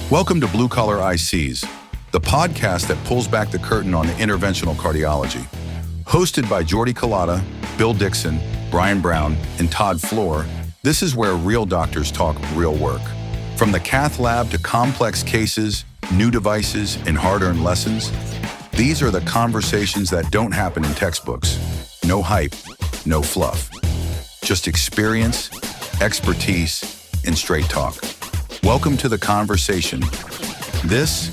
Welcome to Blue Collar ICs, the podcast that pulls back the curtain on interventional cardiology. Hosted by Jordy Collada, Bill Dixon, Brian Brown, and Todd Floor, this is where real doctors talk real work. From the cath lab to complex cases, new devices, and hard-earned lessons, these are the conversations that don't happen in textbooks. No hype, no fluff. Just experience, expertise, and straight talk. Welcome to the conversation. This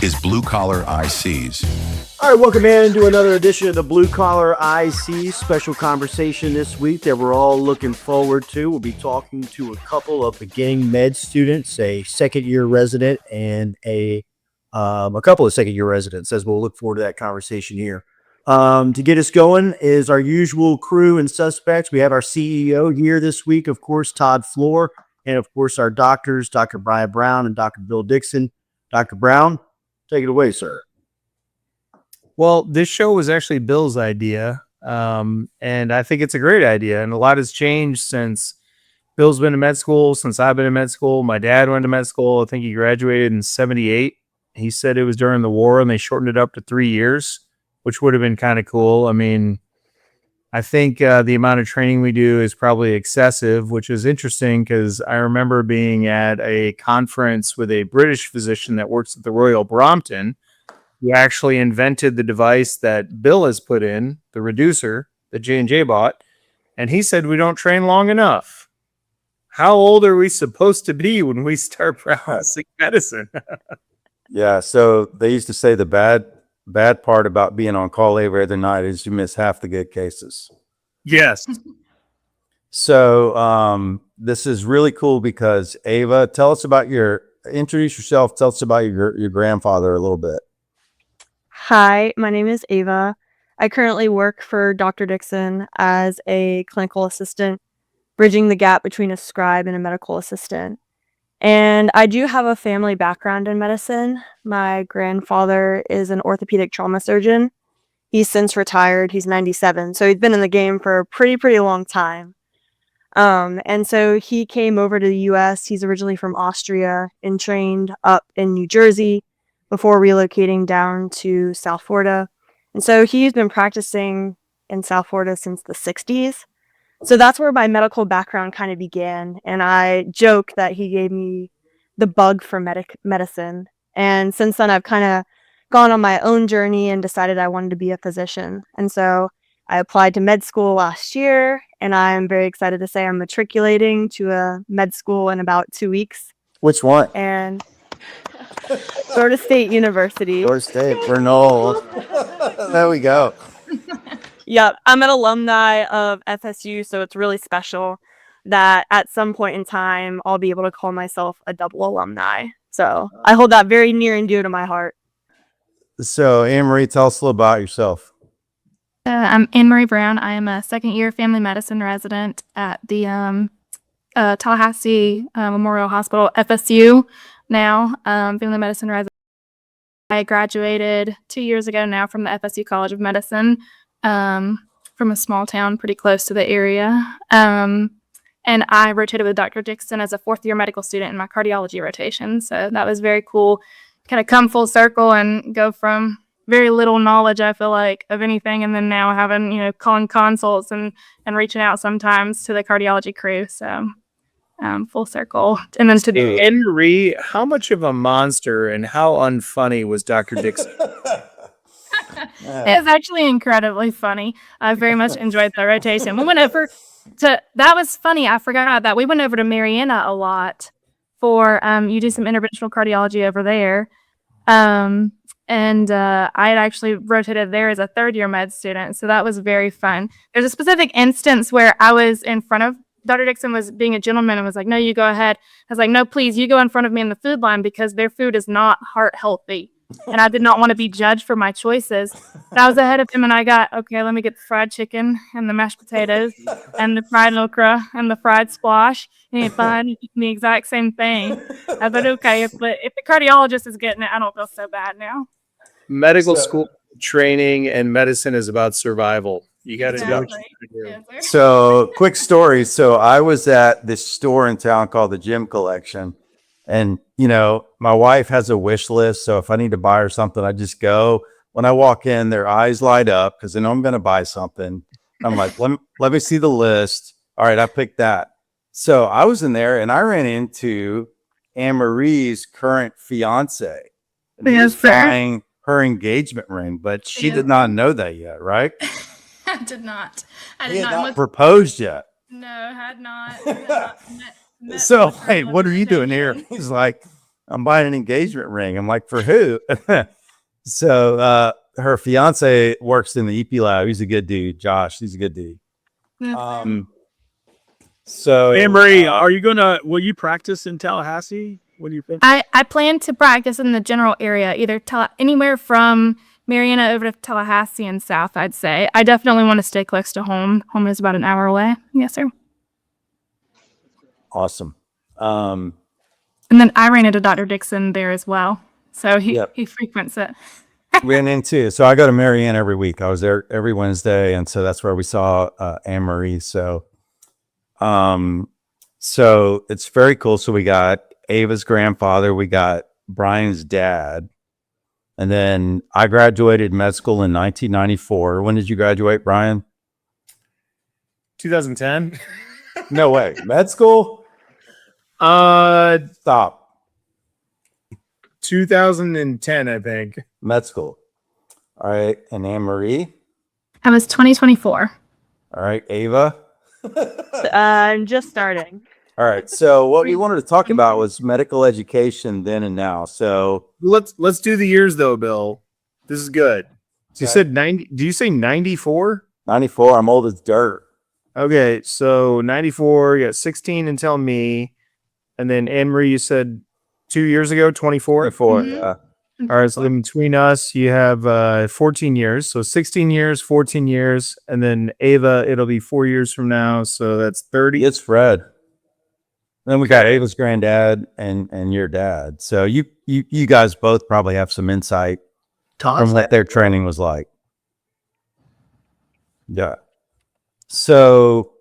is Blue Collar ICs. All right, welcome in to another edition of the Blue Collar ICs special conversation this week that we're all looking forward to. We'll be talking to a couple of beginning med students, a second-year resident and a couple of second-year residents, as we'll look forward to that conversation here. To get us going is our usual crew and suspects. We have our CEO here this week, of course, Todd Floor, and of course our doctors, Dr. Brian Brown and Dr. Bill Dixon. Dr. Brown, take it away, sir. Well, this show was actually Bill's idea, and I think it's a great idea. And a lot has changed since Bill's been in med school, since I've been in med school. My dad went to med school. I think he graduated in 1978. He said it was during the war, and they shortened it up to 3 years, which would have been kind of cool. I mean, I think the amount of training we do is probably excessive, which is interesting because I remember being at a conference with a British physician that works at the Royal Brompton, who actually invented the device that Bill has put in, the reducer that J&J bought, and he said we don't train long enough. How old are we supposed to be when we start practicing medicine? Yeah, so they used to say the bad part about being on call every other night is you miss half the good cases. Yes. So this is really cool because Eva, introduce yourself. Tell us about your grandfather a little bit. Hi, my name is Eva. I currently work for Dr. Dixon as a clinical assistant, bridging the gap between a scribe and a medical assistant. And I do have a family background in medicine. My grandfather is an orthopedic trauma surgeon. He's since retired. He's 97. So he's been in the game for a pretty long time. And so he came over to the U.S. He's originally from Austria and trained up in New Jersey before relocating down to South Florida. And so he's been practicing in South Florida since the 60s. So that's where my medical background kind of began. And I joke that he gave me the bug for medicine. And since then, I've kind of gone on my own journey and decided I wanted to be a physician. And so I applied to med school last year, and I'm very excited to say I'm matriculating to a med school in about 2 weeks. Which one? And Florida State University. Florida State, Bernal. There we go. Yep, I'm an alumni of FSU, so it's really special that at some point in time, I'll be able to call myself a double alumni. So I hold that very near and dear to my heart. So Anne-Marie, tell us a little about yourself. I'm Anne-Marie Brown. I am a second-year family medicine resident at the Tallahassee Memorial Hospital, FSU now, family medicine resident. I graduated 2 years ago now from the FSU College of Medicine, from a small town pretty close to the area. And I rotated with Dr. Dixon as a fourth-year medical student in my cardiology rotation. So that was very cool. Kind of come full circle and go from very little knowledge, I feel like, of anything, and then now having, calling consults and reaching out sometimes to the cardiology crew. So full circle. And then to do Anne-Marie, how much of a monster and how unfunny was Dr. Dixon? It's actually incredibly funny. I very much enjoyed the rotation. We went over to, that was funny, I forgot that. We went over to Marietta a lot for, you do some interventional cardiology over there. And I had actually rotated there as a third-year med student, so that was very fun. There's a specific instance where I was in front of Dr. Dixon, was being a gentleman and was like, "No, you go ahead." I was like, "No, please, you go in front of me in the food line because their food is not heart healthy." And I did not want to be judged for my choices. But I was ahead of him, and I got, okay, let me get the fried chicken and the mashed potatoes and the fried okra and the fried squash. And he fine the exact same thing. I thought, okay, if the cardiologist is getting it, I don't feel so bad now. Medical school training and medicine is about survival. You got to do what you Yes, do. sir. So quick story. So I was at this store in town called the Gym Collection, And, you know, my wife has a wish list. So if I need to buy her something, I just go. When I walk in, their eyes light up because they know I'm going to buy something. I'm like, let me see the list. All right, I picked that. So I was in there and I ran into Anne Marie's current fiance. And he was buying her engagement ring, but she did not know that yet, right? I did not. I He did had not. not proposed yet. No, had not. Had not met So, with hey, her what are you doing here? invitation. He's like, I'm buying an engagement ring. I'm like, for who? So her fiance works in the EP lab. He's a good dude. Josh, he's a good dude. So Anne Marie, will you practice in Tallahassee? What do you think? I plan to practice in the general area, either anywhere from Marietta over to Tallahassee and south, I'd say. I definitely want to stay close to home. Home is about an hour away. Yes, sir. awesome. And then I ran into Dr. Dixon there as well. So he frequents it. Ran into. So I go to Marianne every week. I was there every Wednesday, and so that's where we saw Anne Marie. So it's very cool. So we got Ava's grandfather, we got Brian's dad, and then I graduated med school in 1994. When did you graduate, Brian? 2010. No way. Med school? Stop. 2010, I think. Med school. All right. And Anne Marie? I was 2024. All right. Ava? I'm just starting. All right. So what we wanted to talk about was medical education then and now. So Let's do the years though, Bill. This is good. So you Okay. said 90. Do you say 94? 94, I'm old as dirt. Okay, so 94, you got 16 until me. And then Anne Marie, you said 2 years ago, 24. 24, Mhm. yeah. All right, so then between us, you have 14 years. So 16 years, 14 years. And then Ava, it'll be 4 years from now. So that's 30. It's Fred. Then we got Ava's granddad and your dad. So you guys both probably have some insight from what their training was like. Yeah. So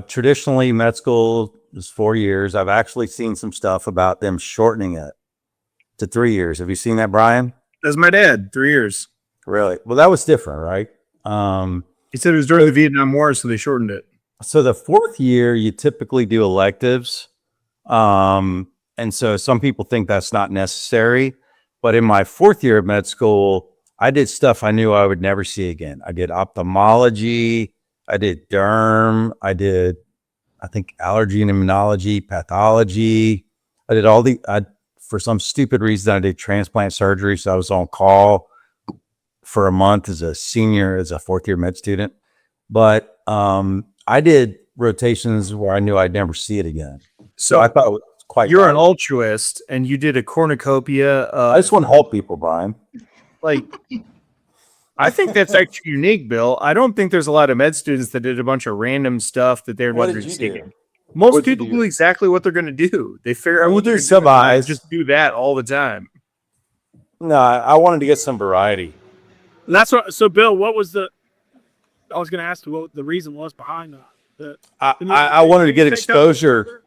traditionally med school is 4 years. I've actually seen some stuff about them shortening it to 3 years. Have you seen that, Brian? That's my dad, 3 years. Really? Well, that was different, right? He said it was during the Vietnam War, so they shortened it. So the 4th year, you typically do electives. And so some people think that's not necessary. But in my 4th year of med school, I did stuff I knew I would never see again. I did ophthalmology. I did derm. I did, I think, allergy and immunology, pathology. I did for some stupid reason, I did transplant surgery. So I was on call for a month as a senior, as a 4th year med student. But I did rotations where I knew I'd never see it again. So I thought it was quite You're an nice. altruist, and you did a cornucopia. I just want to help people, Brian. Like, I think that's actually unique, Bill. I don't think there's a lot of med students that did a bunch of random stuff that they're What never did you seeking. do? Most What'd you people do? do exactly what they're going to do. They figure out We'll what do they're some doing, and eyes. just do that all the time. No, I wanted to get some variety. And that's what. So, Bill, what was I was going to ask you what the reason was behind that. I wanted to get Take that exposure. further?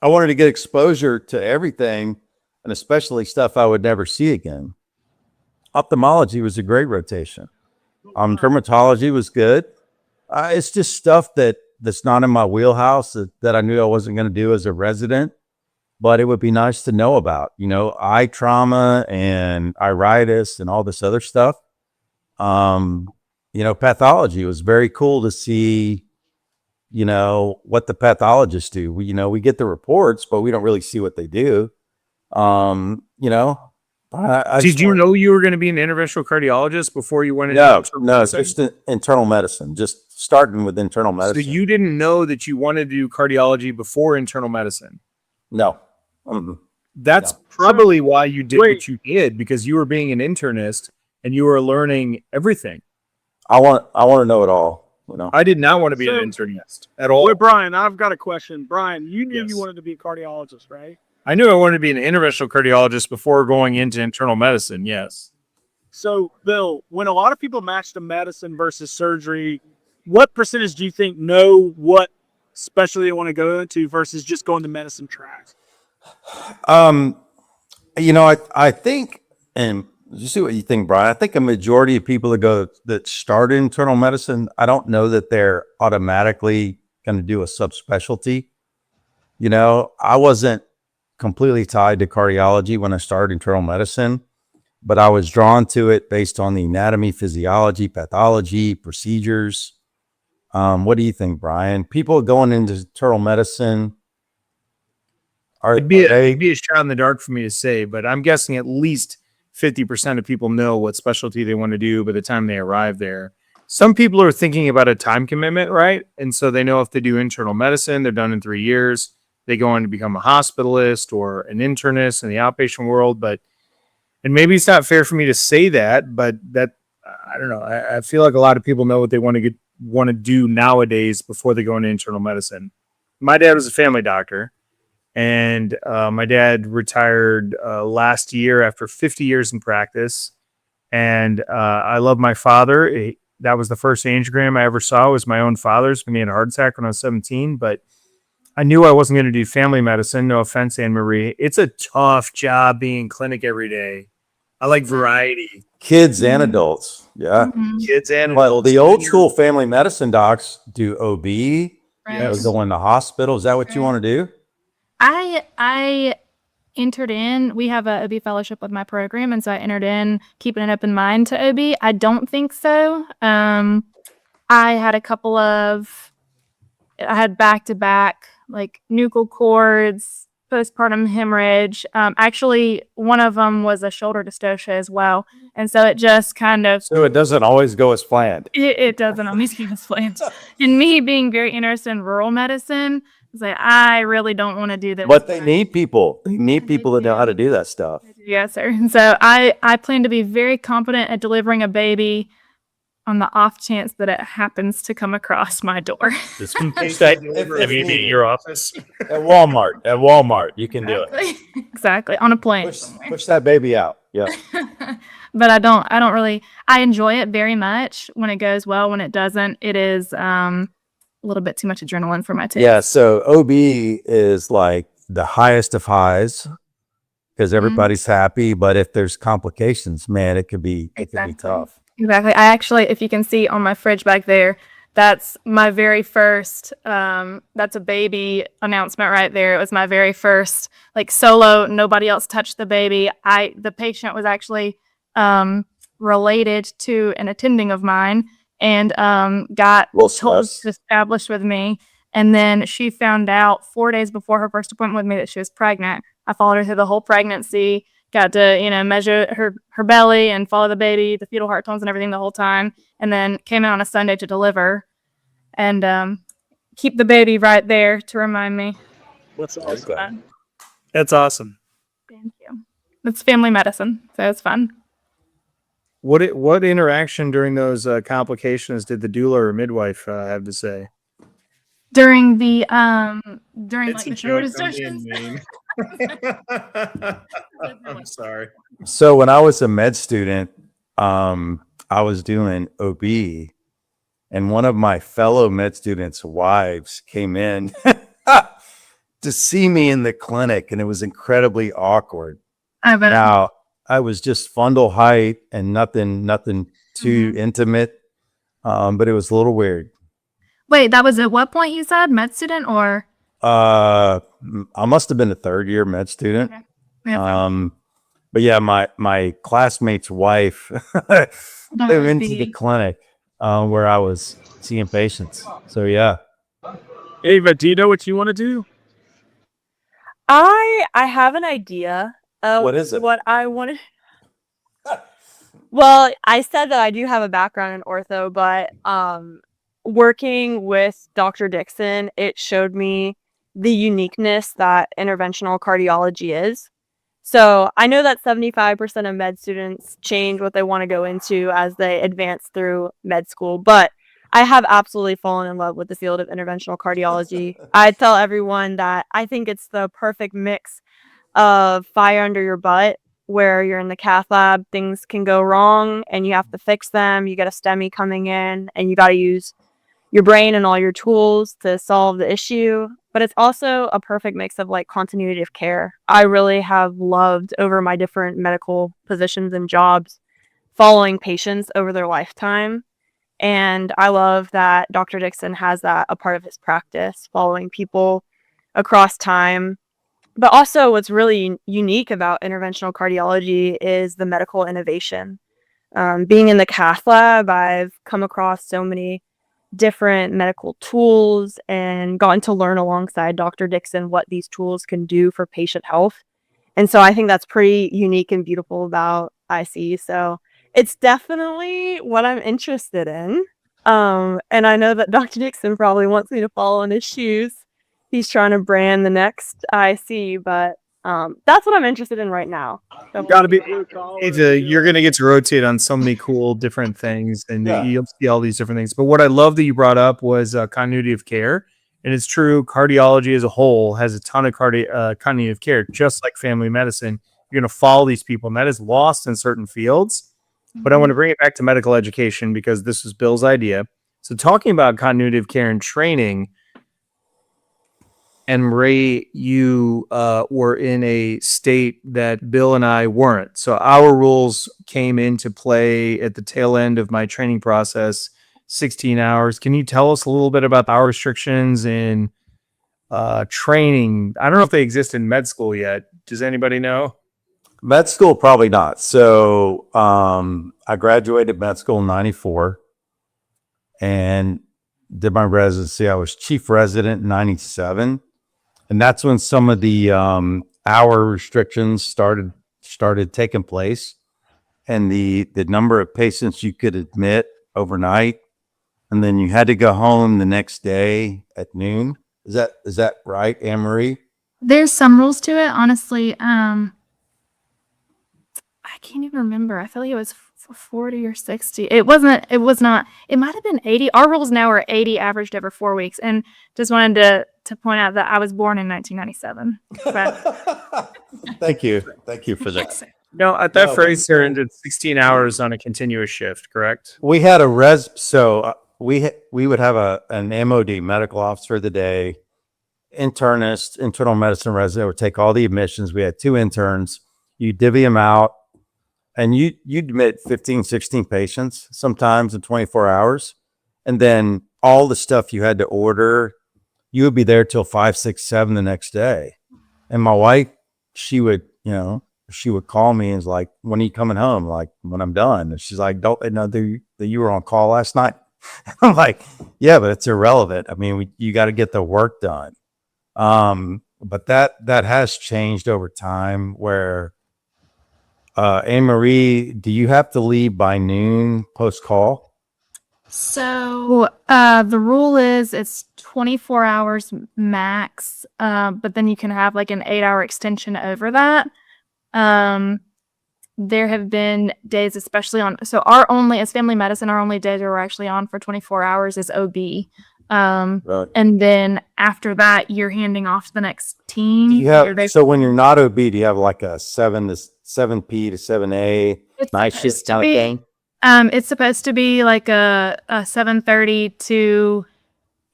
I wanted to get exposure to everything, and especially stuff I would never see again. Ophthalmology was a great rotation. Dermatology was good. It's just stuff that's not in my wheelhouse that I knew I wasn't going to do as a resident, but it would be nice to know about, eye trauma and iritis and all this other stuff. Pathology was very cool to see, what the pathologists do. We get the reports, but we don't really see what they do. Did you know you were going to be an interventional cardiologist before you went into No, internal no, it's medicine? just internal medicine, just starting with internal So medicine. you didn't know that you wanted to do cardiology before internal medicine. No. Mm-mm. That's No. probably why you did Wait. what you did, because you were being an internist and you were learning everything. I want to know it all, I did not want to be an So- internist at all. Wait, Brian, I've got a question. Brian, you knew Yes. you wanted to be a cardiologist, right? I knew I wanted to be an interventional cardiologist before going into internal medicine. Yes. So, Bill, when a lot of people match the medicine versus surgery, what percentage do you think know what specialty they want to go into versus just going the medicine track? Um, I think, and you see what you think, Brian. I think a majority of people that start internal medicine, I don't know that they're automatically going to do a subspecialty. I wasn't completely tied to cardiology when I started internal medicine, but I was drawn to it based on the anatomy, physiology, pathology, procedures. What do you think, Brian? People going into internal medicine, It'd be a shot in the dark for me to say, but I'm guessing at least 50% of people know what specialty they want to do by the time they arrive there. Some people are thinking about a time commitment, right? And so they know if they do internal medicine, they're done in 3 years. They go on to become a hospitalist or an internist in the outpatient world. And maybe it's not fair for me to say that, but I don't know. I feel like a lot of people know what they want to do nowadays before they go into internal medicine. My dad was a family doctor. And my dad retired last year after 50 years in practice. And I love my father. That was the first angiogram I ever saw, was my own father's when he had a heart attack when I was 17. But I knew I wasn't going to do family medicine. No offense, Anne Marie. It's a tough job being in clinic every day. I like variety. kids and adults. Yeah. Kids and Well, adults. the old school family medicine docs do OB. Right. Go in the hospital. Is that what you want to do? I entered in. We have a OB fellowship with my program, and so I entered in keeping an open mind to OB. I don't think so. I had I had back-to-back like nuchal cords, postpartum hemorrhage. Actually, one of them was a shoulder dystocia as well, and so it just kind of So it doesn't always go as planned. it doesn't always keep us planned. And me being very interested in rural medicine, I was like, I really don't want to do this. But they need people. They need people that know how to do that stuff. Yes, sir. And so I plan to be very competent at delivering a baby on the off chance that it happens to come across my door. Just in your office. At Walmart, you can do it. Exactly. On a plane. Push that baby out. Yeah. But I don't really, I enjoy it very much when it goes well. When it doesn't, it is a little bit too much adrenaline for my taste. Yeah. So OB is like the highest of highs because everybody's happy. But if there's complications, man, it could be tough. Exactly. I actually, if you can see on my fridge back there, that's my very first, that's a baby announcement right there. It was my very first, like, solo, nobody else touched the baby. The patient was actually related to an attending of mine and got established with me. And then she found out 4 days before her first appointment with me that she was pregnant. I followed her through the whole pregnancy, got to, measure her belly and follow the baby, the fetal heart tones and everything the whole time. And then came in on a Sunday to deliver and keep the baby right there to remind me. That's awesome. That's awesome. Thank you. It's family medicine, so it's fun. What interaction during those complications did the doula or midwife have to say? During the shoulder sessions. I'm sorry. So when I was a med student, I was doing OB, and one of my fellow med students' wives came in to see me in the clinic, and it was incredibly awkward. I bet. Now, I was just fundal height and nothing too intimate, but it was a little weird. Wait, that was at what point you said? Med student or? I must have been a third year med student. Okay. Yeah. But yeah, my classmate's wife came into the clinic where I was seeing patients. So yeah. Eva, do you know what you want to do? I have an idea of What is it? what I want to. Well, I said that I do have a background in ortho, but working with Dr. Dixon, it showed me the uniqueness that interventional cardiology is. So I know that 75% of med students change what they want to go into as they advance through med school, but I have absolutely fallen in love with the field of interventional cardiology. I tell everyone that I think it's the perfect mix of fire under your butt, where you're in the cath lab, things can go wrong and you have to fix them. You get a STEMI coming in and you got to use your brain and all your tools to solve the issue, but it's also a perfect mix of like continuity of care. I really have loved over my different medical positions and jobs following patients over their lifetime. And I love that Dr. Dixon has that a part of his practice, following people across time. But also, what's really unique about interventional cardiology is the medical innovation. Being in the cath lab, I've come across so many different medical tools and gotten to learn alongside Dr. Dixon what these tools can do for patient health. And so I think that's pretty unique and beautiful about IC. So it's definitely what I'm interested in. And I know that Dr. Dixon probably wants me to follow in his shoes. He's trying to brand the next IC, but that's what I'm interested in right now. So Got to be blue collar. You're going to get to rotate on so many cool different things, and Yeah. you'll see all these different things. But what I love that you brought up was continuity of care. And it's true, cardiology as a whole has a ton of continuity of care, just like family medicine. You're going to follow these people, and that is lost in certain fields. But I want to bring it back to medical education because this was Bill's idea. So talking about continuity of care and training, and Marie, you were in a state that Bill and I weren't. So our rules came into play at the tail end of my training process, 16 hours. Can you tell us a little bit about our restrictions in training? I don't know if they exist in med school yet. Does anybody know? Med school, probably not. So I graduated med school in 94 and did my residency. I was chief resident in 97. And that's when some of the hour restrictions started taking place, and the number of patients you could admit overnight, and then you had to go home the next day at noon. Is that right, Anne Marie? There's some rules to it, honestly. I can't even remember. I feel like it was 40 or 60. It was not. It might have been 80. Our rules now are 80 averaged over 4 weeks. And just wanted to point out that I was born in 1997. But Thank you for that. No, at that No, phrase, Sarah did 16 hours on a continuous shift, correct? We had a we would have an MOD, medical officer of the day, internist, internal medicine resident would take all the admissions. We had 2 interns. You divvy them out, and you'd admit 15, 16 patients sometimes in 24 hours. And then all the stuff you had to order, you would be there till 5, 6, 7 the next day. And my wife, she would call me and was like, "When are you coming home?" Like, "When I'm done." And she's like, "Don't they know that you were on call last night?" I'm like, "Yeah, but it's irrelevant. I mean, you got to get the work done." But that has changed over time where, Anne Marie, do you have to leave by noon post call? so the rule is it's 24 hours max, but then you can have like an 8-hour extension over that. There have been days, especially as family medicine, our only days where we're actually on for 24 hours is OB. Right. And then after that, you're handing off to the next team. Do you have, so when you're not OB, do you have like a 7 to 7P to 7A night shift kind of thing? It's supposed to be like a 7:30 to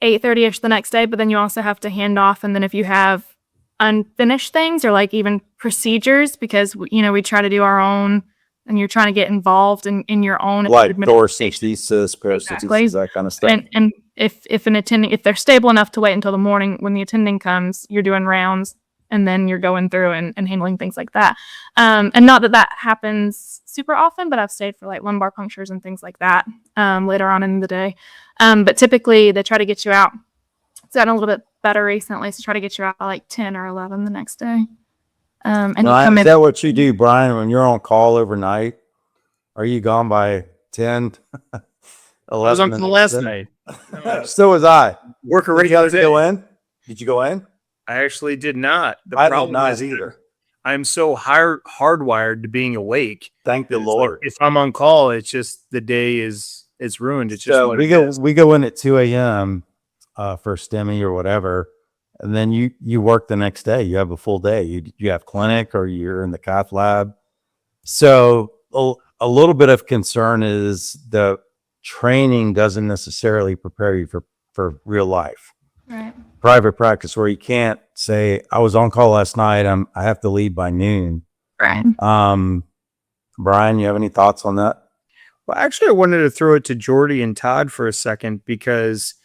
8:30ish the next day, but then you also have to hand off. And then if you have unfinished things or like even procedures, because we try to do our own, and you're trying to get involved in your own, Like thoracentesis, paracentesis, that kind of stuff. And if an attending, if they're stable enough to wait until the morning when the attending comes, you're doing rounds, and then you're going through and handling things like that. And not that happens super often, but I've stayed for like lumbar punctures and things like that later on in the day. But typically they try to get you out. It's gotten a little bit better recently, so try to get you out by like 10 or 11 the next day. And you come Is in. that what you do, Brian, when you're on call overnight? Are you gone by 10, 11? I was on call last night. So was I. Work already the other day. Go in? Did you go in? I actually did not. The I did problem not is either. I'm so hardwired to being awake. Thank the It's like, Lord. if I'm on call, it's just the day it's ruined. It's just So what we it go is. we go in at 2 a.m. For STEMI or whatever, and then you work the next day. You have a full day. You have clinic or you're in the cath lab. So a little bit of concern is the training doesn't necessarily prepare you for real life. Right. Private practice, where you can't say, I was on call last night, I have to leave by noon. Right. Brian, you have any thoughts on that? Well, actually, I wanted to throw it to Jordy and Todd for a second because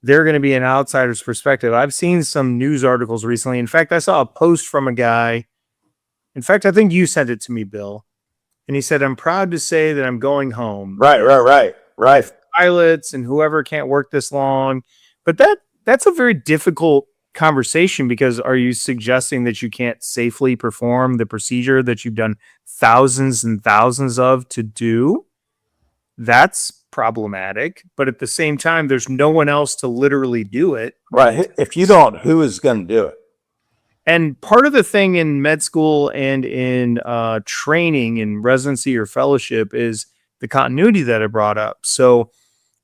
they're going to be an outsider's perspective. I've seen some news articles recently. In fact, I saw a post from a guy. In fact, I think you sent it to me, Bill. And he said, I'm proud to say that I'm going home. Right. Pilots and whoever can't work this long. But that's a very difficult conversation, because are you suggesting that you can't safely perform the procedure that you've done thousands and thousands of to do? That's problematic. But at the same time, there's no one else to literally do it. Right. If you don't, who is going to do it? And part of the thing in med school and in training in residency or fellowship is the continuity that I brought up. So,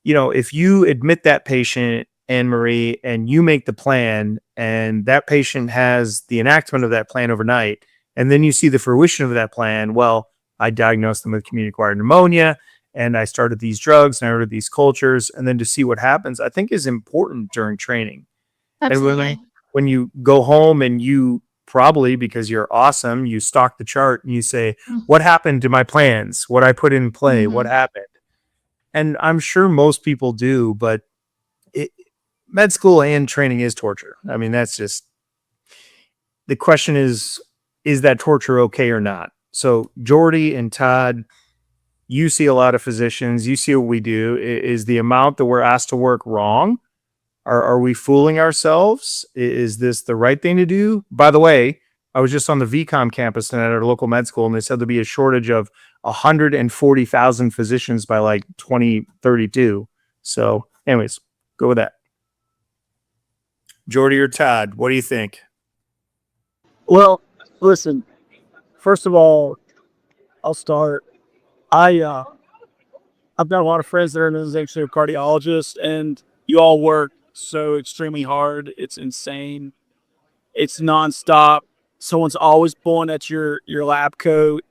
if you admit that patient, Anne Marie, and you make the plan, and that patient has the enactment of that plan overnight, and then you see the fruition of that plan, well, I diagnosed them with community-acquired pneumonia, and I started these drugs, and I ordered these cultures, and then to see what happens, I think is important during training. Absolutely. And when you go home and you probably, because you're awesome, you stock the chart and you say, what happened to my plans? What I put in play? What happened? And I'm sure most people do, but med school and training is torture. I mean, that's just, the question is that torture okay or not? So Jordy and Todd, you see a lot of physicians, you see what we do. Is the amount that we're asked to work wrong? Are we fooling ourselves? Is this the right thing to do? By the way, I was just on the VCOM campus and at our local med school, and they said there'll be a shortage of 140,000 physicians by like 2032. So anyways, go with that. Jordy or Todd, what do you think? Well, listen, first of all, I'll start. I've got a lot of friends that are interventional cardiologists, and you all work so extremely hard. It's insane. It's nonstop. Someone's always pulling at your lab coat.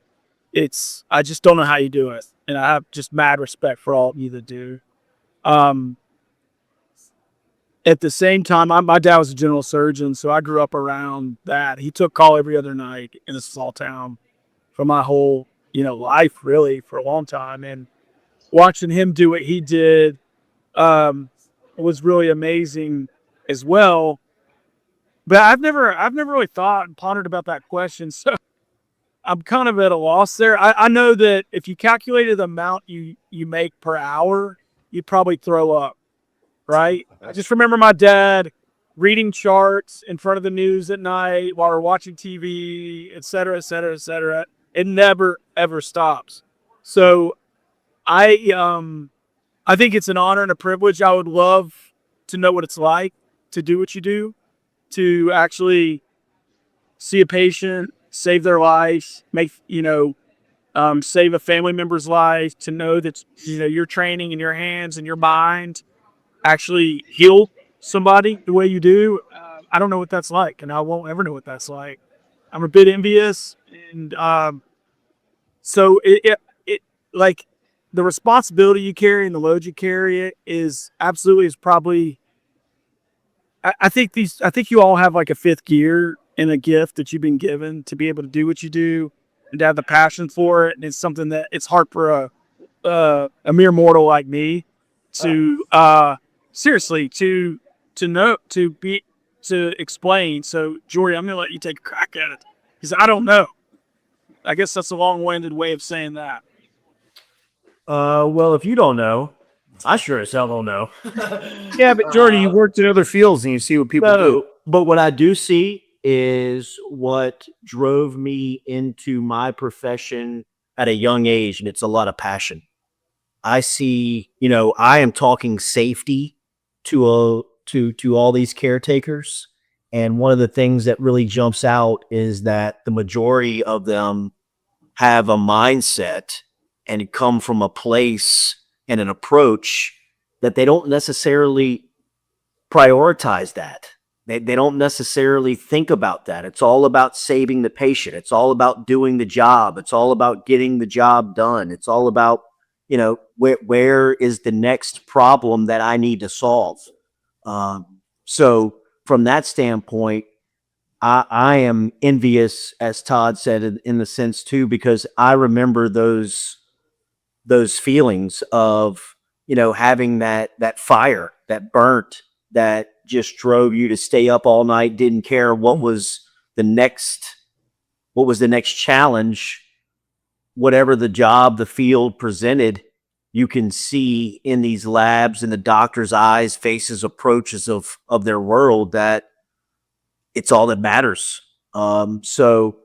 I just don't know how you do it. And I have just mad respect for all of you that do. At the same time, my dad was a general surgeon, so I grew up around that. He took call every other night in a small town for my whole, life, really, for a long time. And watching him do what he did was really amazing as well. But I've never really thought and pondered about that question, so I'm kind of at a loss there. I know that if you calculated the amount you make per hour, you'd probably throw up, right? I just remember my dad reading charts in front of the news at night while we're watching TV, et cetera, et cetera, et cetera. It never, ever stops. So I think it's an honor and a privilege. I would love to know what it's like to do what you do, to actually see a patient, save their life, save a family member's life, to know that, your training and your hands and your mind actually heal somebody the way you do. I don't know what that's like, and I won't ever know what that's like. I'm a bit envious, and so it like the responsibility you carry and the load you carry is probably. I think you all have like a fifth gear and a gift that you've been given to be able to do what you do and to have the passion for it. And it's something that it's hard for a mere mortal like me to seriously to know, to explain. So Jordy, I'm gonna let you take a crack at it because I don't know. I guess that's a long-winded way of saying that. Well, if you don't know, I sure as hell don't know. Yeah, but Jordy, you worked in other fields and you see what people do. But what I do see is what drove me into my profession at a young age, and it's a lot of passion. I see, I am talking safety to all these caretakers, and one of the things that really jumps out is that the majority of them have a mindset and come from a place and an approach that they don't necessarily prioritize that. They don't necessarily think about that. It's all about saving the patient. It's all about doing the job. It's all about getting the job done. It's all about, where is the next problem that I need to solve? So from that standpoint, I am envious, as Todd said, in the sense too, because I remember those feelings of, having that fire that burnt, that just drove you to stay up all night, didn't care what was the next challenge, whatever the job, the field presented. You can see in these labs, in the doctor's eyes, faces, approaches of their world, that it's all that matters. So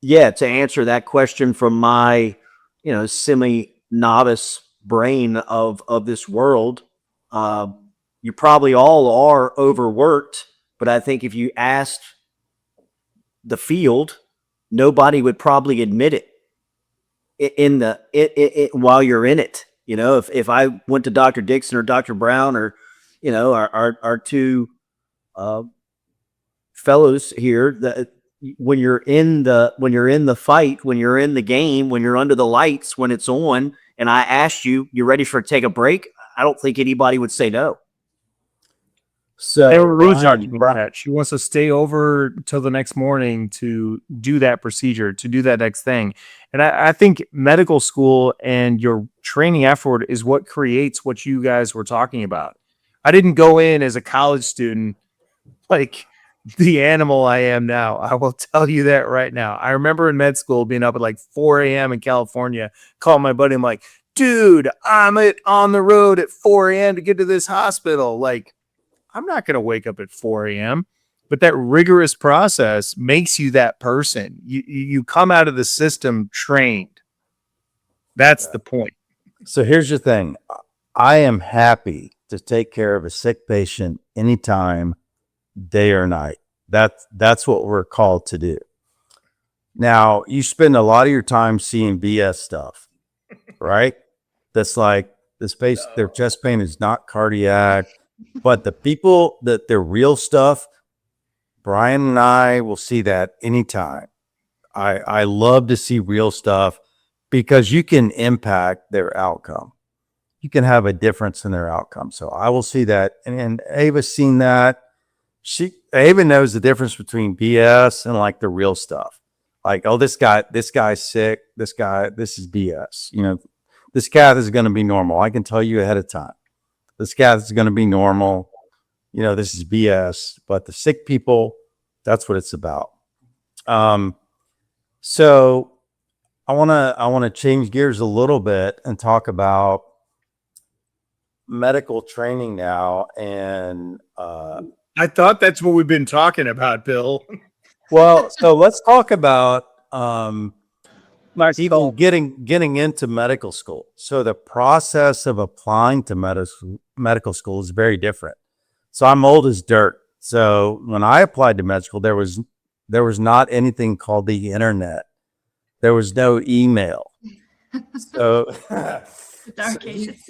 yeah, to answer that question from my, semi-novice brain of this world, you probably all are overworked, but I think if you asked the field, nobody would probably admit it while you're in it. If I went to Dr. Dixon or Dr. Brown, or, our two fellows here, that when you're in the fight, when you're in the game, when you're under the lights, when it's on, and I asked you, you ready for take a break? I don't think anybody would say no. So Brian, she wants to stay over till the next morning to do that procedure, to do that next thing. And I think medical school and your training afterward is what creates what you guys were talking about. I didn't go in as a college student like the animal I am now. I will tell you that right now. I remember in med school being up at like 4 a.m. in California, calling my buddy. I'm like, dude, I'm on the road at 4 a.m. to get to this hospital. Like, I'm not going to wake up at 4 a.m. But that rigorous process makes you that person. You come out of the system trained. That's the point. So here's the thing. I am happy to take care of a sick patient anytime, day or night. That's what we're called to do. Now, you spend a lot of your time seeing BS stuff, right? That's like, this patient, their chest pain is not cardiac. But the people that their real stuff, Brian and I will see that anytime. I love to see real stuff because you can impact their outcome. You can have a difference in their outcome. So I will see that. And Ava's seen that. Ava knows the difference between BS and like the real stuff. Like, oh, this guy's sick. This is BS. This cath is going to be normal. I can tell you ahead of time. This cath is going to be normal. This is BS. But the sick people, that's what it's about. So I want to change gears a little bit and talk about medical training now. And I thought that's what we've been talking about, Bill. well, so let's talk about even getting into medical school. So the process of applying to medical school is very different. So I'm old as dirt. So when I applied to med school, there was not anything called the internet. There was no email. So The dark ages.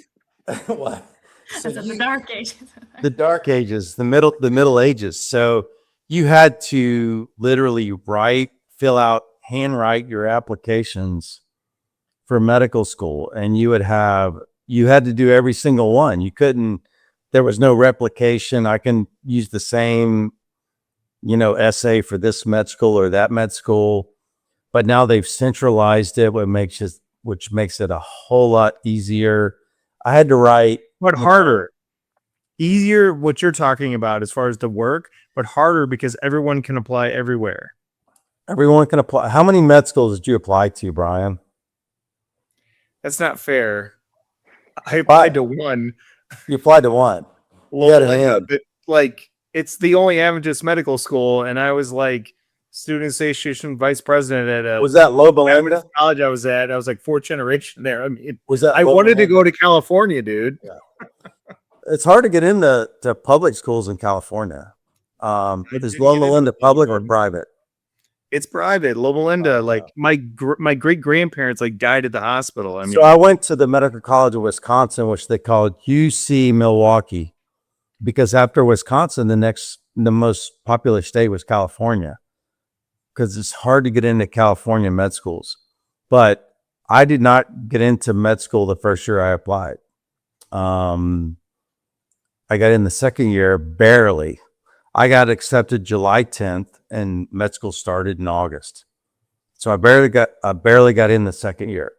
What? I said the dark ages. The dark ages, the middle ages. So you had to literally handwrite your applications for medical school, and you had to do every single one. There was no replication. I can use the same, essay for this med school or that med school, but now they've centralized it, which makes it a whole lot easier. I had to write. But harder. Easier, what you're talking about as far as the work, but harder because everyone can apply everywhere. Everyone can apply. How many med schools did you apply to, Brian? That's not fair. I applied to one. You applied to one. But like, it's the only Adventist medical school, and I was like student association vice president at a. Was that Loma Linda college I was at? I was like fourth generation there. I mean, I wanted to go to California, dude. Yeah. It's hard to get into public schools in California. Is Loma Linda public or private? It's private. Loma Linda, like my great grandparents died at the hospital. I mean, so I went to the Medical College of Wisconsin, which they called UC Milwaukee, because after Wisconsin, the most popular state was California, because it's hard to get into California med schools. But I did not get into med school the first year I applied. I got in the second year, barely. I got accepted July 10th and med school started in August. So I barely got in the second year.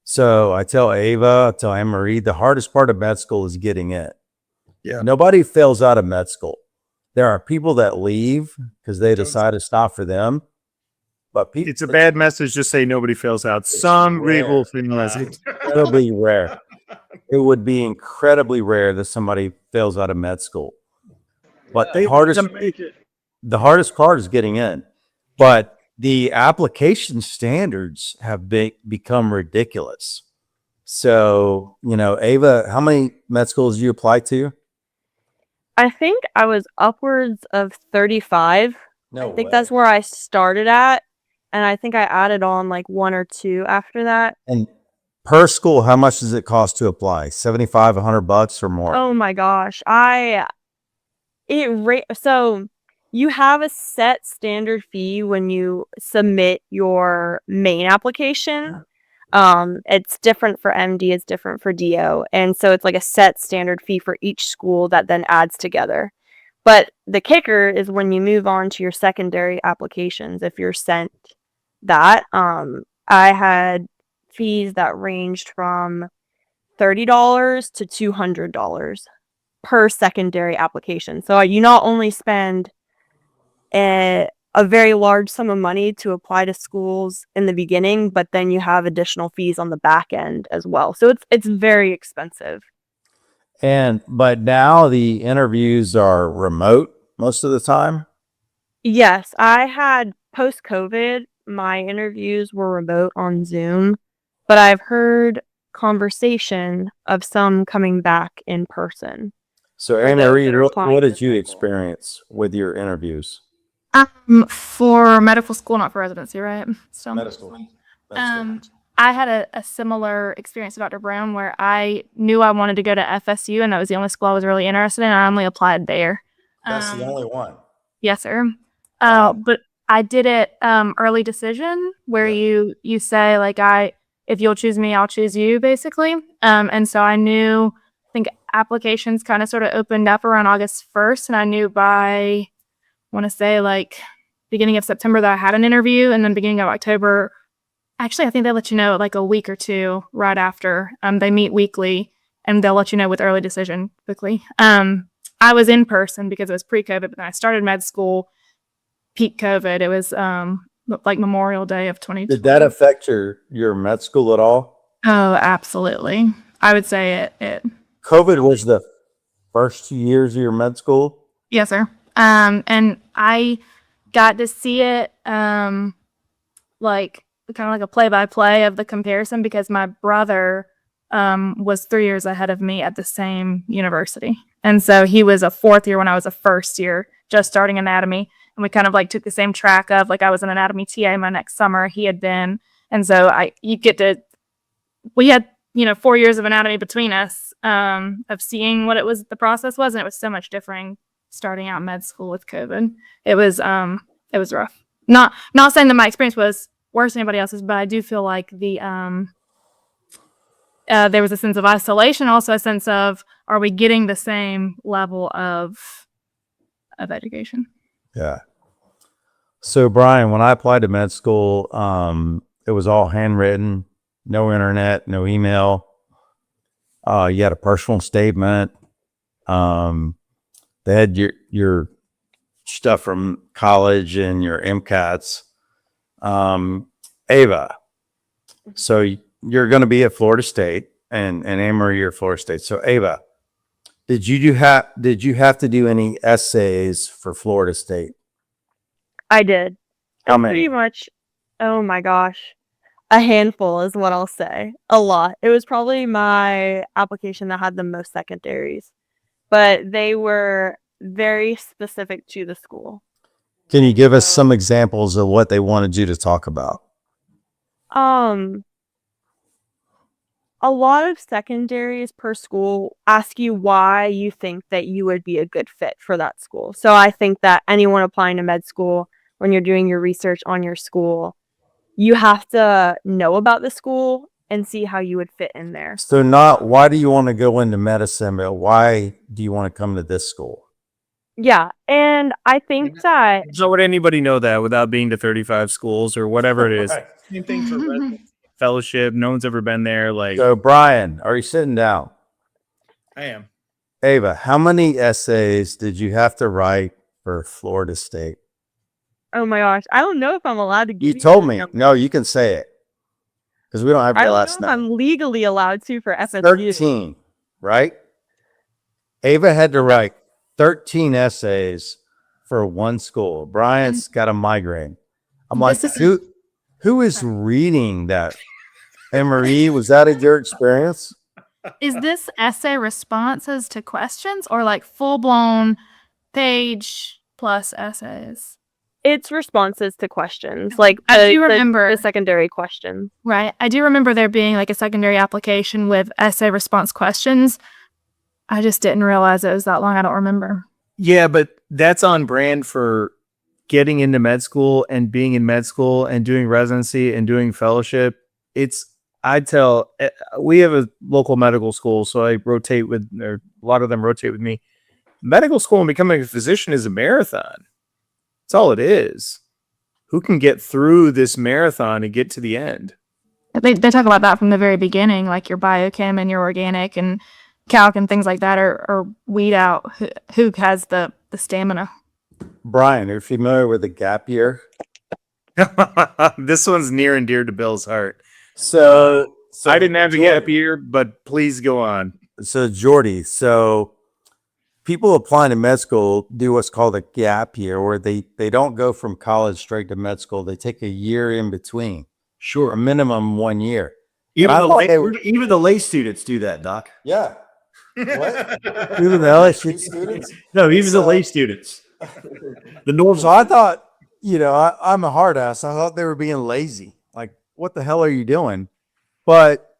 So I tell Ava, I tell Anne Marie, the hardest part of med school is getting in. Yeah. Nobody fails out of med school. There are people that leave because they decide it's not for them. But It's a bad message to say nobody fails out. Some people fail out. incredibly rare. It would be incredibly rare that somebody fails out of med school. But the hardest part is getting in. But the application standards have become ridiculous. So, Ava, how many med schools did you apply to? I think I was upwards of 35. No I think that's where I started at. And I think I added on like 1 or 2 after that. And per school, how much does it cost to apply? $75, $100 or more? Oh my gosh. So you have a set standard fee when you submit your main application. It's different for MD, it's different for DO. And so it's like a set standard fee for each school that then adds together. But the kicker is when you move on to your secondary applications, if you're sent that, I had fees that ranged from $30 to $200 per secondary application. So you not only spend a very large sum of money to apply to schools in the beginning, but then you have additional fees on the back end as well. So it's very expensive. But now the interviews are remote most of the time. Yes, I had post-COVID, my interviews were remote on Zoom, but I've heard conversation of some coming back in person. So, Anne Marie, what did you experience with your interviews? For medical school, not for residency, right? So, Medical. I had a similar experience to Dr. Brown where I knew I wanted to go to FSU, and that was the only school I was really interested in. I only applied there. That's the only one. Yes, sir. But I did it early decision where you say like if you'll choose me, I'll choose you, basically. And so I knew, I think applications kind of sort of opened up around August 1st, and I knew by, I want to say like beginning of September that I had an interview, and then beginning of October, actually I think they let you know like a week or two right after. They meet weekly, and they'll let you know with early decision quickly. I was in person because it was pre-COVID, but then I started med school peak COVID. It was like Memorial Day of 2020. Did that affect your med school at all? Oh, absolutely. I would say it. COVID was the first 2 years of your med school? Yes, sir. And I got to see it like kind of like a play-by-play of the comparison because my brother was 3 years ahead of me at the same university. And so he was a 4th year when I was a 1st year, just starting anatomy. And we kind of like took the same track of like I was an anatomy TA my next summer, he had been. And so we had, 4 years of anatomy between us of seeing what the process was. And it was so much different starting out med school with COVID. It was rough. Not saying that my experience was worse than anybody else's, but I do feel like there was a sense of isolation, also a sense of, are we getting the same level of education? Yeah. So, Brian, when I applied to med school, it was all handwritten, no internet, no email. You had a personal statement. They had your stuff from college and your MCATs. Ava, so you're going to be at Florida State, and Anne Marie, you're at Florida State. So, Ava, did you have to do any essays for Florida State? I did. How many? Pretty much, oh my gosh, a handful is what I'll say. A lot. It was probably my application that had the most secondaries, but they were very specific to the school. Can you give us some examples of what they wanted you to talk about? A lot of secondaries per school ask you why you think that you would be a good fit for that school. So I think that anyone applying to med school, when you're doing your research on your school, you have to know about the school and see how you would fit in there. So not why do you want to go into medicine, but why do you want to come to this school? Yeah, and I think that So would anybody know that without being to 35 schools or whatever it is? Same thing for residency, fellowship. No one's ever been there. Like So Brian, are you sitting down? I am. Ava, how many essays did you have to write for Florida State? oh my gosh, I don't know if I'm allowed to You give told me. No, you can say it. Because we don't have I your don't know last if name. I'm legally allowed to for FSU. 13, right? Ava had to write 13 essays for one school. Brian's got a migraine. I'm like, who is reading that? Anne-Marie, was that your experience? Is this essay responses to questions or like full blown page plus essays? It's responses to questions, like I do remember the secondary questions. Right. I do remember there being like a secondary application with essay response questions. I just didn't realize it was that long. I don't remember. Yeah, but that's on brand for getting into med school and being in med school and doing residency and doing fellowship. We have a local medical school, so I rotate with, or a lot of them rotate with me. Medical school and becoming a physician is a marathon. That's all it is. Who can get through this marathon and get to the end? They talk about that from the very beginning, like your biochem and your organic and calc and things like that, or weed out who has the stamina. Brian, are you familiar with the gap year? This one's near and dear to Bill's heart. So I didn't have a gap year, but please go on. So Jordy, so people applying to med school do what's called a gap year, where they don't go from college straight to med school. They take a year in between, Sure. a minimum 1 year. Even I the, thought lay, they were- even the lay students do that, Doc. Yeah. What? Even the LSU students? No, even the lay students. The normal. So I thought, I'm a hard ass. I thought they were being lazy. Like, what the hell are you doing? But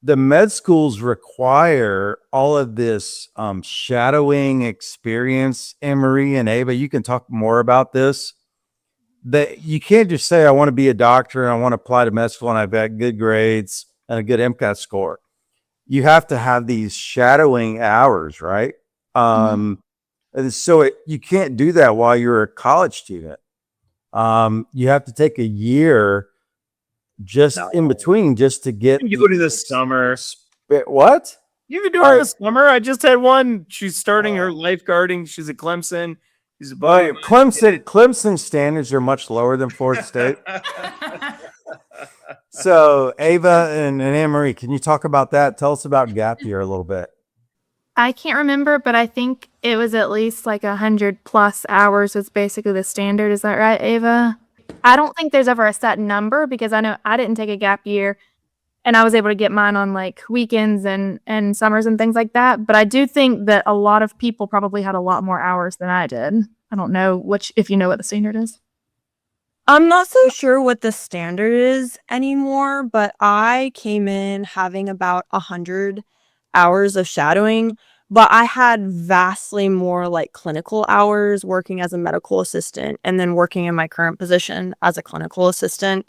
the med schools require all of this shadowing experience. Anne-Marie and Ava, you can talk more about this. That you can't just say, I want to be a doctor and I want to apply to med school and I've got good grades and a good MCAT score. You have to have these shadowing hours, right? And so you can't do that while you're a college student. You have to take a year just in between just to get. You go to the summer. What? You can do it this summer. I just had one. She's starting her lifeguarding. She's at Clemson. She's a Clemson standards are much lower than Florida State. So Ava and Anne-Marie, can you talk about that? Tell us about gap year a little bit. I can't remember, but I think it was at least like 100+ hours was basically the standard. Is that right, Ava? I don't think there's ever a set number because I know I didn't take a gap year and I was able to get mine on like weekends and summers and things like that. But I do think that a lot of people probably had a lot more hours than I did. I don't know if you know what the standard is. I'm not so sure what the standard is anymore, but I came in having about 100 hours of shadowing, but I had vastly more like clinical hours working as a medical assistant and then working in my current position as a clinical assistant.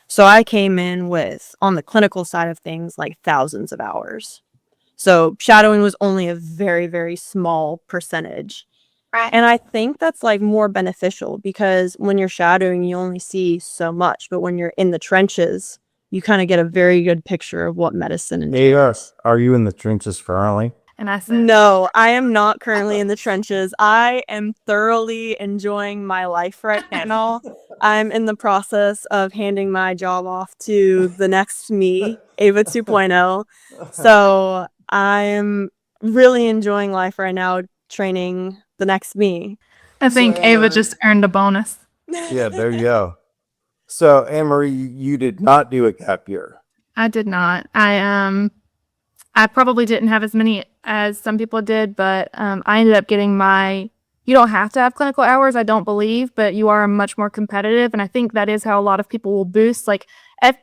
So I came in with, on the clinical side of things, like thousands of hours. So shadowing was only a very, very small percentage. Right. And I think that's like more beneficial because when you're shadowing, you only see so much. But when you're in the trenches, you kind of get a very good picture of what medicine entails. Are you in the trenches currently? And I said, No, I am not currently in the trenches. I am thoroughly enjoying my life right now. I'm in the process of handing my job off to the next me, Ava 2.0. So I'm really enjoying life right now, training the next me. I think Ava just earned a bonus. Yeah, there you go. So Anne-Marie, you did not do a gap year. I did not. I probably didn't have as many as some people did, but I ended up getting you don't have to have clinical hours, I don't believe, but you are much more competitive. And I think that is how a lot of people will boost. Like, I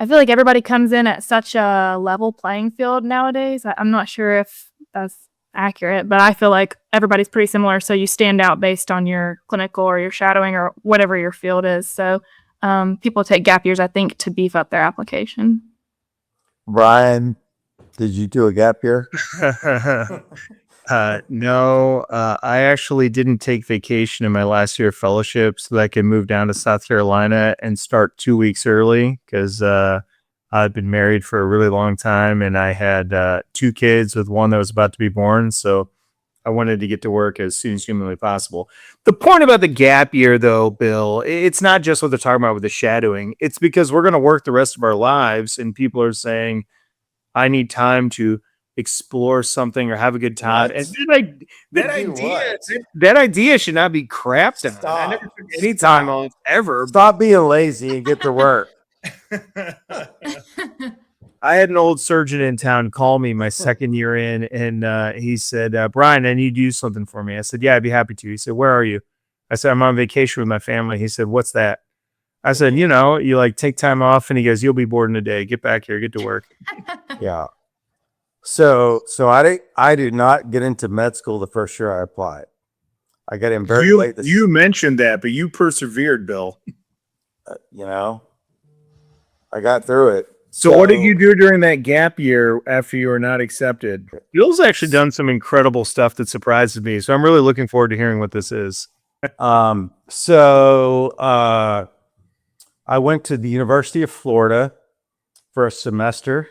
feel like everybody comes in at such a level playing field nowadays. I'm not sure if that's accurate, but I feel like everybody's pretty similar. So you stand out based on your clinical or your shadowing or whatever your field is. So people take gap years, I think, to beef up their application. Brian, did you do a gap year? No, I actually didn't take vacation in my last year of fellowship so that I could move down to South Carolina and start 2 weeks early because I'd been married for a really long time and I had 2 kids with one that was about to be born. So I wanted to get to work as soon as humanly possible. The point about the gap year, though, Bill, it's not just what they're talking about with the shadowing. It's because we're going to work the rest of our lives and people are saying, I need time to explore something or have a good time. What? And like that idea should not be crapped on. I never took any time off ever. Stop being lazy and get to work. I had an old surgeon in town call me my second year in, and he said, Brian, I need you to do something for me. I said, yeah, I'd be happy to. He said, where are you? I said, I'm on vacation with my family. He said, what's that? I said, you like take time off. And he goes, you'll be bored in a day. Get back here, get to work. Yeah. So I did not get into med school the first year I applied. I got in very late. You mentioned that, but you persevered, Bill. I got through it. So what did you do during that gap year after you were not accepted? Bill's actually done some incredible stuff that surprises me. So I'm really looking forward to hearing what this is. I went to the University of Florida for a semester,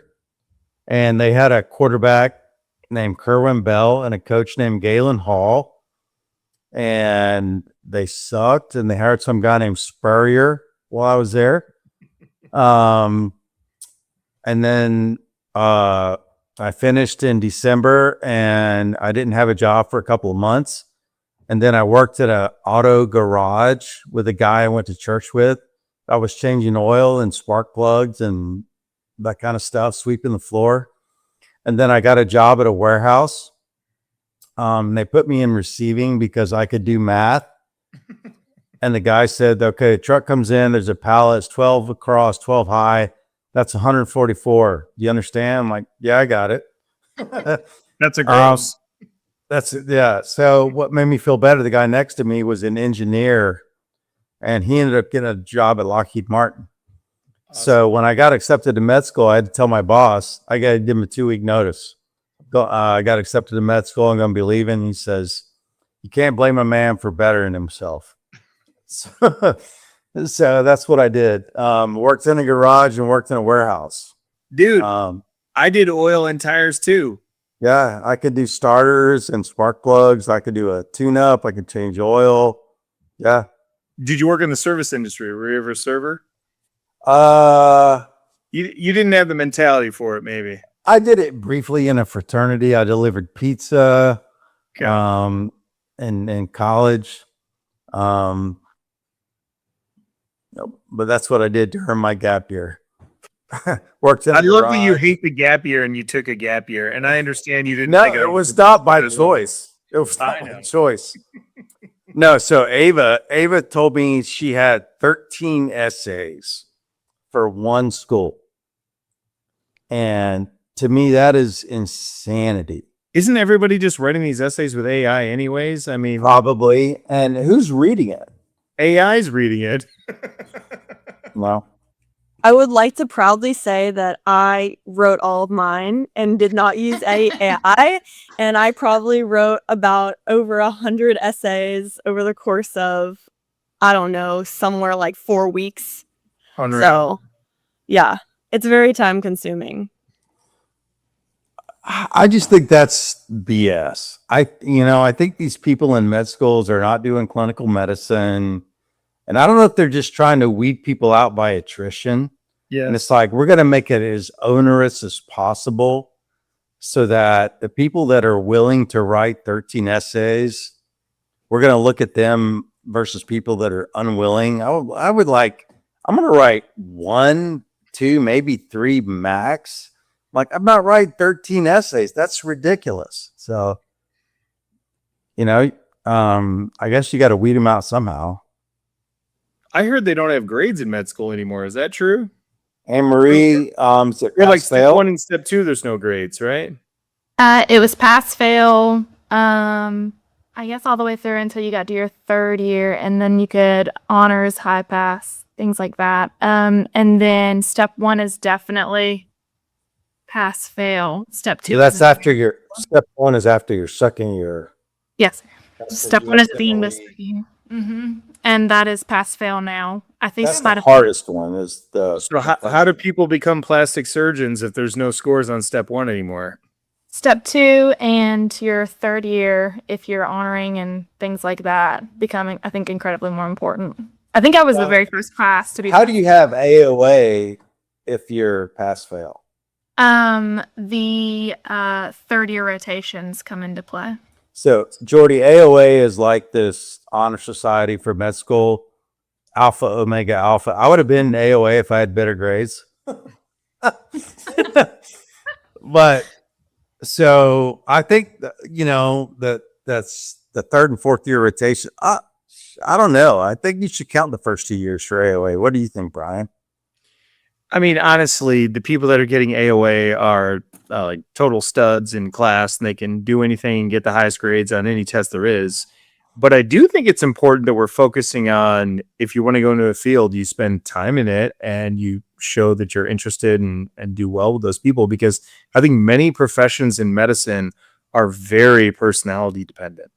and they had a quarterback named Kerwin Bell and a coach named Galen Hall, and they sucked, and they hired some guy named Spurrier while I was there. And then I finished in December, and I didn't have a job for a couple of months. And then I worked at an auto garage with a guy I went to church with. I was changing oil and spark plugs and that kind of stuff, sweeping the floor. And then I got a job at a warehouse. They put me in receiving because I could do math. And the guy said, okay, the truck comes in, there's a pallet, it's 12 across, 12 high. That's 144. Do you understand? I'm like, yeah, I got it. That's a gross. Yeah. So what made me feel better, the guy next to me was an engineer, and he ended up getting a job at Lockheed Martin. Awesome. So when I got accepted to med school, I had to tell my boss, I got to give him a 2-week notice. I got accepted to med school. I'm going to be leaving. He says, you can't blame a man for bettering himself. So that's what I did. Worked in a garage and worked in a warehouse. Dude, I did oil and tires too. Yeah, I could do starters and spark plugs. I could do a tune-up. I could change oil. Yeah. Did you work in the service industry? Were you ever a server? You didn't have the mentality for it, maybe. I did it briefly in a fraternity. I delivered pizza in college. But that's what I did during my gap year. Worked in. I love that you hate the gap year and you took a gap year, and I understand you didn't. No, it was not by choice. It was not by choice. No, so Ava told me she had 13 essays for one school, and to me that is insanity. Isn't everybody just writing these essays with AI anyways? I mean, probably. And who's reading it? AI's reading it. Well, I would like to proudly say that I wrote all of mine and did not use AI, and I probably wrote about over 100 essays over the course of, I don't know, somewhere like 4 weeks. 100. So, yeah, it's very time consuming. I just think that's BS. I think these people in med schools are not doing clinical medicine. And I don't know if they're just trying to weed people out by attrition. Yeah. And it's like, we're going to make it as onerous as possible so that the people that are willing to write 13 essays, we're going to look at them versus people that are unwilling. I'm going to write 1, 2, maybe 3 max. Like, I'm not writing 13 essays. That's ridiculous. So, I guess you got to weed them out somehow. I heard they don't have grades in med school anymore. Is that true? Anne Marie, like step 1 and step 2, there's no grades, right? It was pass fail. I I guess all the way through until you got to your third year, and then you could honors, high pass, things like that. And then step 1 is definitely pass fail. Step 2 So that's is after your step 1 is after your second year. yes. That's Step you 1 is have to the English only- speaking. And that is pass fail now. I think That's might the have- hardest one. Is the So how do people become plastic surgeons if there's no scores on step 1 anymore? Step 2 and your third year, if you're honoring and things like that, becoming, I think, incredibly more important. I think I was the very first class to be. How do you have AOA if you're pass fail? The third year rotations come into play. So, Jordy, AOA is like this honor society for med school, Alpha Omega Alpha. I would have been AOA if I had better grades. But so I think that's the third and fourth year rotation. I don't know. I think you should count the first 2 years for AOA. What do you think, Brian? I mean, honestly, the people that are getting AOA are like total studs in class, and they can do anything and get the highest grades on any test there is. But I do think it's important that we're focusing on, if you want to go into a field, you spend time in it and you show that you're interested and do well with those people, because I think many professions in medicine are very personality dependent.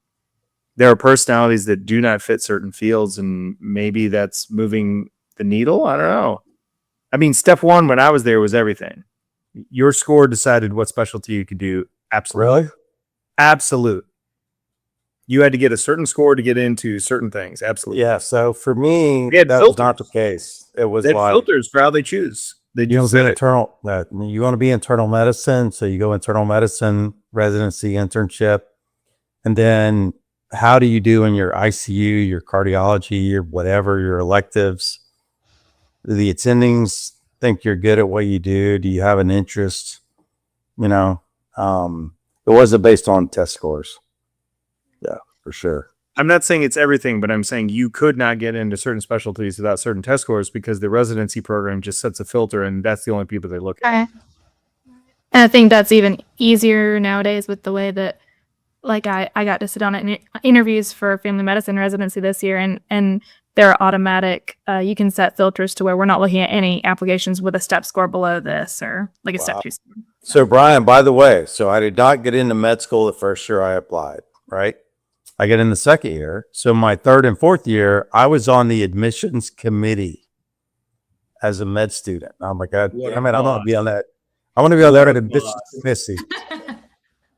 There are personalities that do not fit certain fields, and maybe that's moving the needle. I don't know. I mean, step 1 when I was there was everything. Your score decided what specialty you could do. Absolutely. Really? Absolute. You had to get a certain score to get into certain things. Absolutely. Yeah. So for me, We had that was not the case. It was They had like filters for how they choose. They you just want to be said it. internal. You want to be internal medicine, so you go internal medicine residency internship, and then how do you do in your ICU, your cardiology, your whatever, your electives? Do the attendings think you're good at what you do? Do you have an interest? It wasn't based on test scores. Yeah, for sure. I'm not saying it's everything, but I'm saying you could not get into certain specialties without certain test scores, because the residency program just sets a filter, and that's the only people they look at. Okay. And I think that's even easier nowadays with the way that, like, I got to sit on interviews for family medicine residency this year, and they're automatic. You can set filters to where we're not looking at any applications with a step score below this, or like a step 2 score. So Brian, by the way, so I did not get into med school the first year I applied, right? I get in the second year. So my third and fourth year, I was on the admissions committee as a med student. Oh my God. I mean, I want to be on that. I want to be on that admissions committee.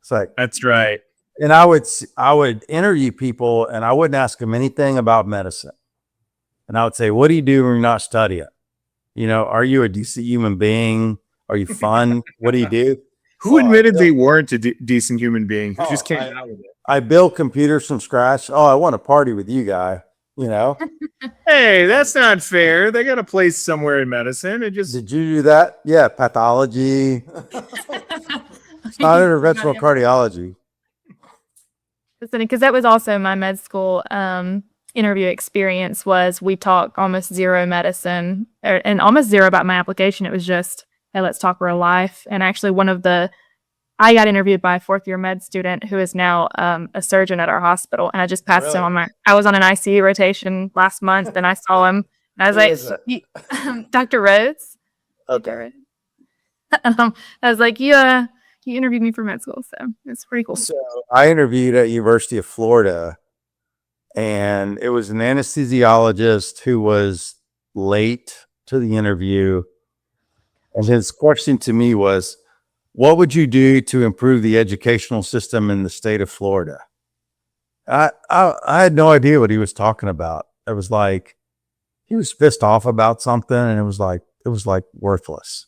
It's like, That's right. and I would interview people, and I wouldn't ask them anything about medicine. And I would say, what do you do when you're not studying? Are you a decent human being? Are you fun? What do you do? Who admitted they weren't a decent human being? Who just came out with it? I build computers from scratch. Oh, I want to party with you, guy. Hey, that's not fair. They got a place somewhere in medicine. It just Did you do that? Yeah, pathology. It's not interventional cardiology. Because that was also my med school interview experience. Was we talk almost zero medicine and almost zero about my application. It was just, hey, let's talk real life. And actually, I got interviewed by a fourth year med student who is now a surgeon at our hospital, and I just passed him on I was on an ICU rotation last month, and I saw him, and I was like, Dr. Rhodes. Okay. I was like, you interviewed me for med school, so it's pretty cool. So I interviewed at University of Florida, and it was an anesthesiologist who was late to the interview. And his question to me was, what would you do to improve the educational system in the state of Florida? I had no idea what he was talking about. It was like, he was pissed off about something, and it was like worthless.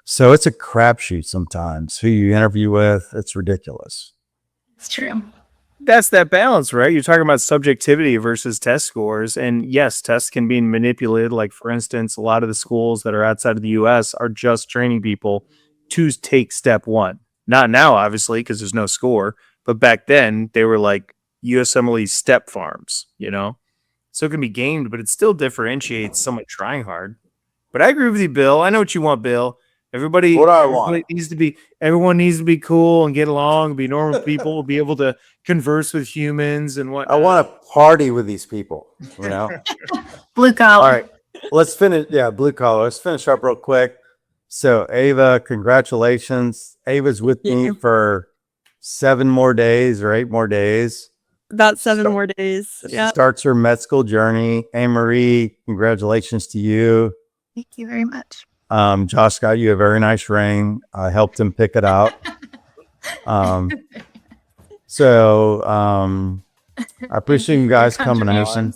So it's a crapshoot sometimes who you interview with. It's ridiculous. It's true. that's that balance, right? You're talking about subjectivity versus test scores. And yes, tests can be manipulated. Like, for instance, a lot of the schools that are outside of the US are just training people to take step one. Not now, obviously, because there's no score. But back then, they were like USMLE step farms, you know? So it can be gamed, but it still differentiates someone trying hard. But I agree with you, Bill. I know what you want, Bill. Everybody, What do I everybody want? needs to be. Everyone needs to be cool and get along, be normal people, be able to converse with humans and I whatnot. want to party with these people, you know? Blue collar. All right, let's finish. Yeah, blue collar. Let's finish up real quick. So, Ava, congratulations. Ava's with me Yeah. for 7 more days or 8 more days. About 7 Start- more days. She Yeah. starts her med school journey. Anne Marie, congratulations to you. Thank you very much. Josh got you a very nice ring. I helped him pick it out. I appreciate you guys coming on.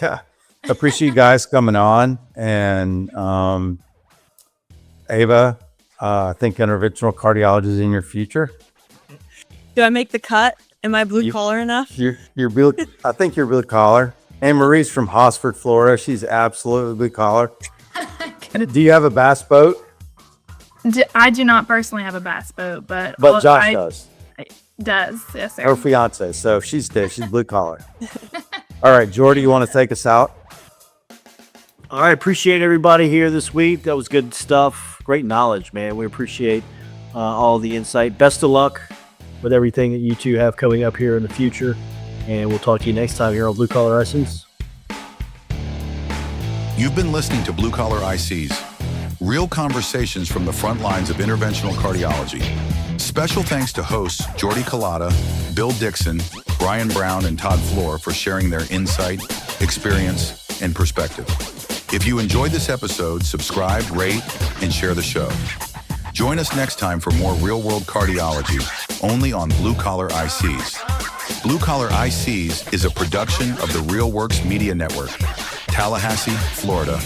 Yeah, appreciate you guys coming on. And Ava, I think interventional cardiology is in your future. Do I make the cut? Am I blue You- collar enough? You're blue. I think you're blue collar. Anne Marie's from Hosford, Florida. She's absolutely blue collar. Do you have a bass boat? I do not personally have a bass boat, but Josh does. Does, yes, sir. Her fiance. So she's blue collar. All right, Jordy, you want to take us out? All right, appreciate everybody here this week. That was good stuff. Great knowledge, man. We appreciate all the insight. Best of luck with everything that you two have coming up here in the future. And we'll talk to you next time here on Blue Collar ICs. You've been listening to Blue Collar ICs, real conversations from the front lines of interventional cardiology. Special thanks to hosts Jordy Collada, Bill Dixon, Brian Brown, and Todd Floor for sharing their insight, experience, and perspective. If you enjoyed this episode, subscribe, rate, and share the show. Join us next time for more real-world cardiology, only on Blue Collar ICs. Blue Collar ICs is a production of the RealWorks Media Network, Tallahassee, Florida.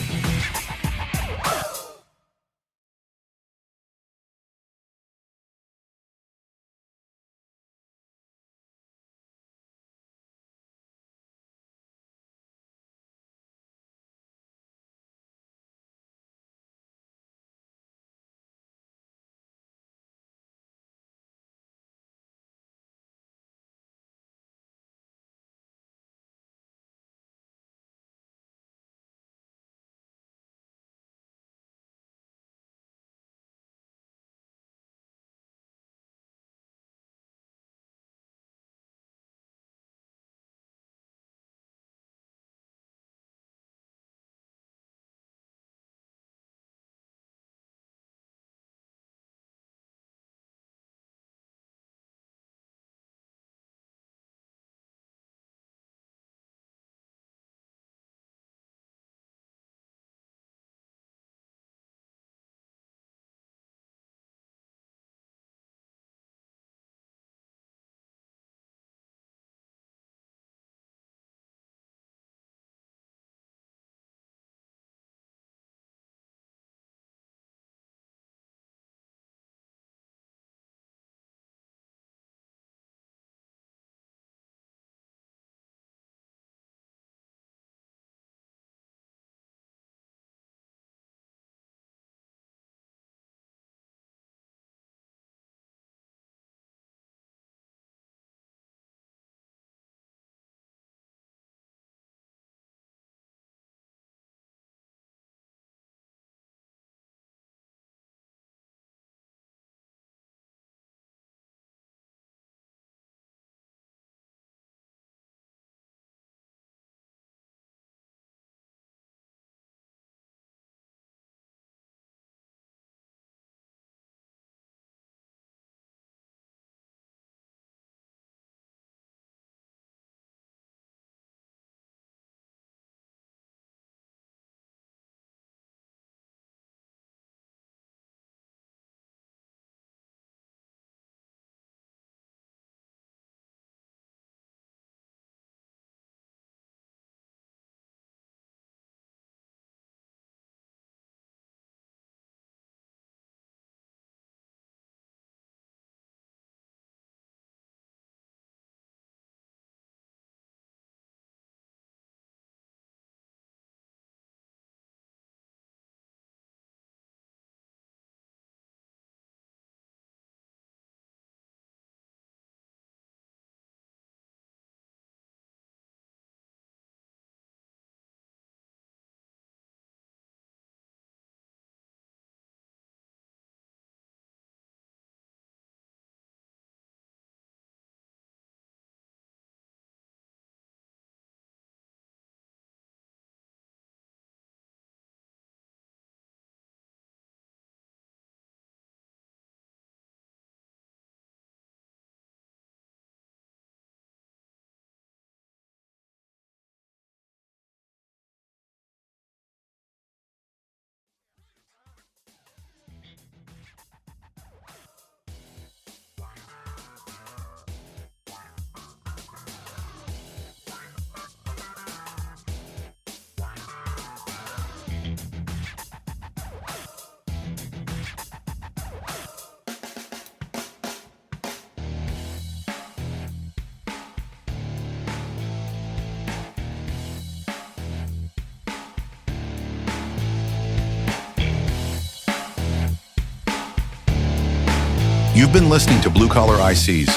You've been listening to Blue Collar ICs,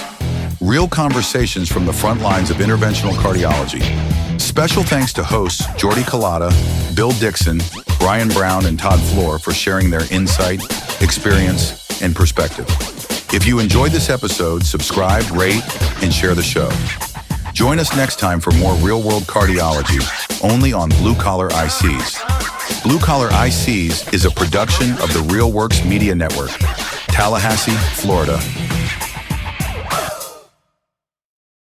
real conversations from the front lines of interventional cardiology. Special thanks to hosts Jordy Collada, Bill Dixon, Brian Brown, and Todd Floor for sharing their insight, experience, and perspective. If you enjoyed this episode, subscribe, rate, and share the show. Join us next time for more real-world cardiology, only on Blue Collar ICs. Blue Collar ICs is a production of the RealWorks Media Network, Tallahassee, Florida,